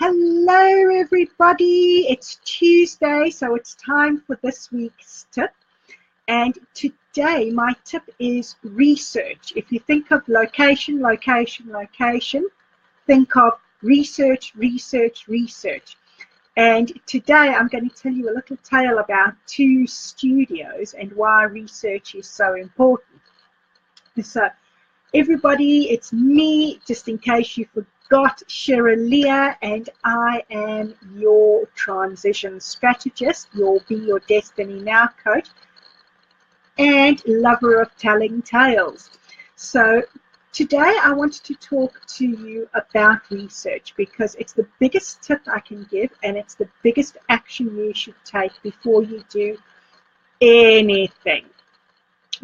Hello everybody, it's Tuesday, so it's time for this week's tip. And today my tip is research. If you think of location, think of research. And today I'm going to tell you a little tale about 2 studios and why research is so important. So everybody, it's me, just in case you forgot, Cheryl-lya, and I am your transition strategist, be your Destiny Now coach, and lover of telling tales. So today I wanted to talk to you about research because it's the biggest tip I can give, and it's the biggest action you should take before you do anything.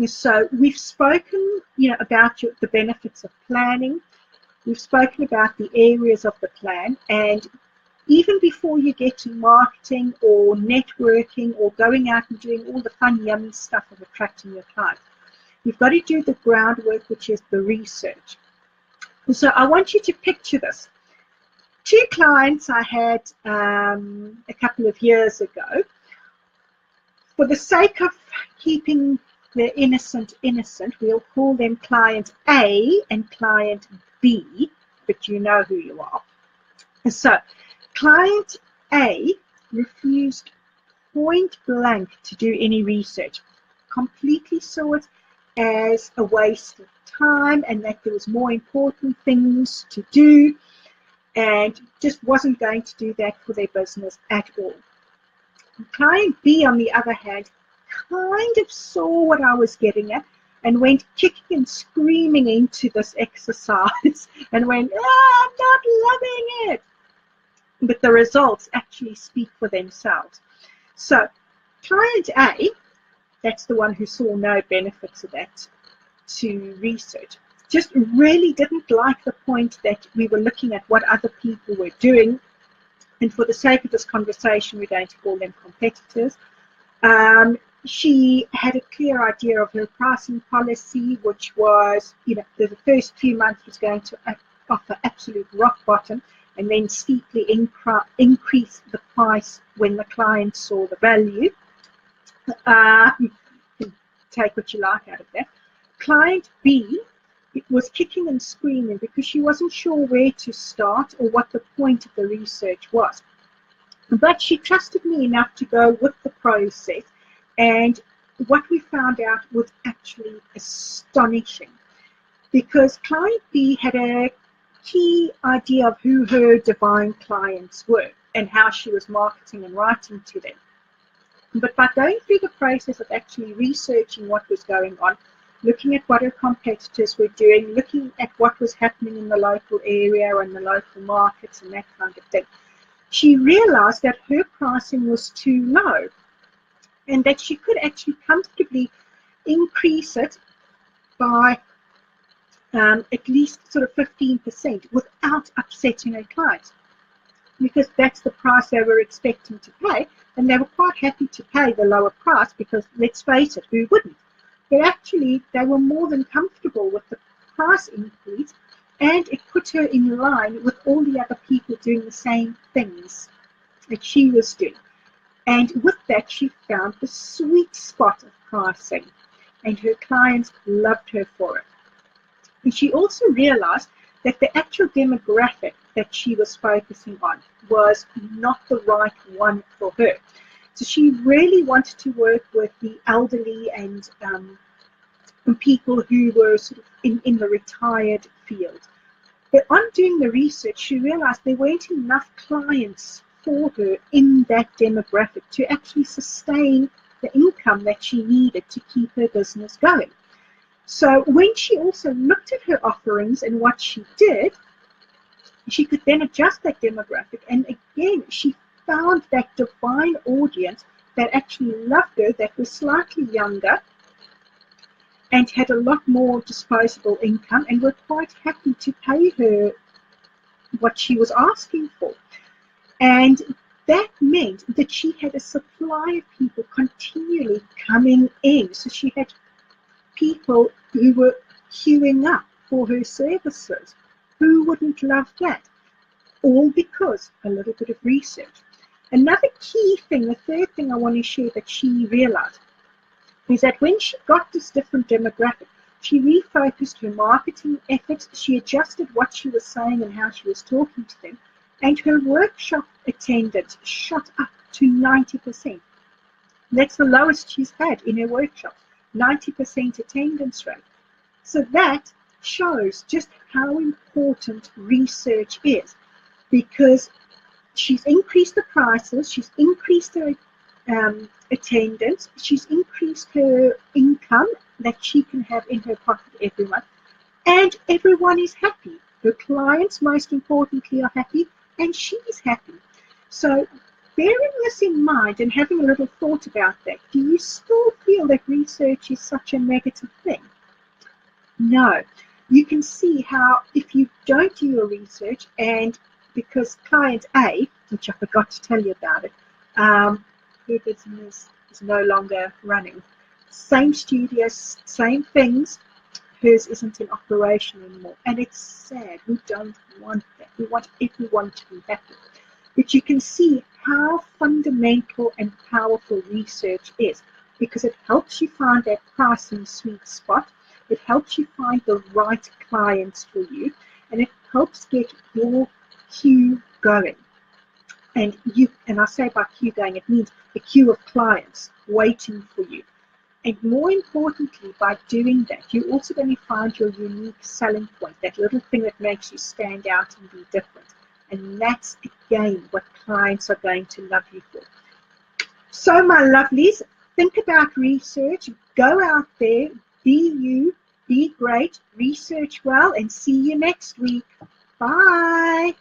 So we've spoken, about the benefits of planning. We've spoken about the areas of the plan, and even before you get to marketing or networking or going out and doing all the fun, yummy stuff of attracting your clients, you've got to do the groundwork, which is the research. And so I want you to picture this. 2 clients I had a couple of years ago. For the sake of keeping the innocent, we'll call them client A and client B, but you know who you are. So client A refused point blank to do any research, completely saw it as a waste of time and that there was more important things to do, and just wasn't going to do that for their business at all. Client B, on the other hand, kind of saw what I was getting at and went kicking and screaming into this exercise and went, I'm not loving it. But the results actually speak for themselves. So client A, that's the one who saw no benefits of that to research, just really didn't like the point that we were looking at what other people were doing. And for the sake of this conversation, we're going to call them competitors. She had a clear idea of her pricing policy, which was, the first few months was going to offer absolute rock bottom and then steeply increase the price when the client saw the value. You can take what you like out of that. Client B, it was kicking and screaming because she wasn't sure where to start or what the point of the research was. But she trusted me enough to go with the process, and what we found out was actually astonishing, because client B had a key idea of who her divine clients were and how she was marketing and writing to them. But by going through the process of actually researching what was going on, looking at what her competitors were doing, looking at what was happening in the local area and the local markets and that kind of thing, she realized that her pricing was too low and that she could actually comfortably increase it by at least sort of 15% without upsetting her clients, because that's the price they were expecting to pay, and they were quite happy to pay the lower price because, let's face it, who wouldn't? But actually, they were more than comfortable with the price increase, and it put her in line with all the other people doing the same things that she was doing. And with that, she found the sweet spot of pricing, and her clients loved her for it. And she also realized that the actual demographic that she was focusing on was not the right one for her. So she really wanted to work with the elderly and people who were sort of in the retired field. But on doing the research, she realized there weren't enough clients for her in that demographic to actually sustain the income that she needed to keep her business going. So when she also looked at her offerings and what she did, she could then adjust that demographic. And again, she found that divine audience that actually loved her, that was slightly younger and had a lot more disposable income and were quite happy to pay her what she was asking for. And that meant that she had a supply of people continually coming in. So she had people who were queuing up for her services. Who wouldn't love that? all because a little bit of research. Another key thing, the third thing I want to share that she realized, is that when she got this different demographic, she refocused her marketing efforts, she adjusted what she was saying and how she was talking to them, and her workshop attendance shot up to 90%. That's the lowest she's had in her workshops, 90% attendance rate. So that shows just how important research is, because she's increased the prices, she's increased her attendance, she's increased her income that she can have in her pocket every month, and everyone is happy. Her clients, most importantly, are happy, and she's happy. So bearing this in mind and having a little thought about that, do you still feel that research is such a negative thing? No. You can see how if you don't do your research, and because client A, which I forgot to tell you about it, her business is no longer running. Same studios, same things, hers isn't in operation anymore. And it's sad. We don't want that. We want everyone to be happy. But you can see how fundamental and powerful research is, because it helps you find that pricing sweet spot. It helps you find the right clients for you, and it helps get your queue going. And I say by queue going, it means a queue of clients waiting for you. And more importantly, by doing that, you're also going to find your unique selling point, that little thing that makes you stand out and be different. And that's, again, what clients are going to love you for. So, my lovelies, think about research. Go out there, be you, be great, research well, and see you next week. Bye.